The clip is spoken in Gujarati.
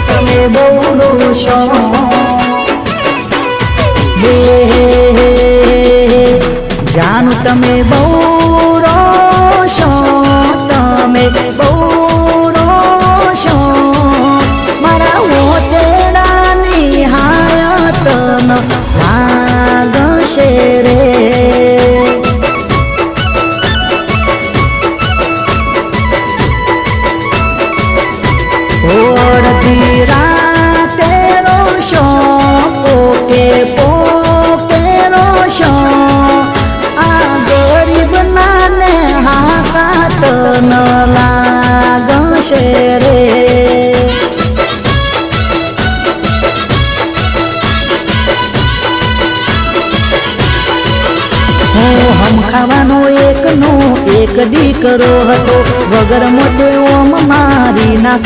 તમે બહુ રોશો જાનું તમે બહુ રોશો તમે બહુ રોશો મારા હોતેડાની હાયત ન લાગશે રે ઓરતી રાતે રોશો પોકે પોકે રોશો આ ગરીબ નાને હાકાત ન લાગશે રે હમ ખાવાનો એકનો એક દીકરો હતો વગર મોટો ઓમ મારી ના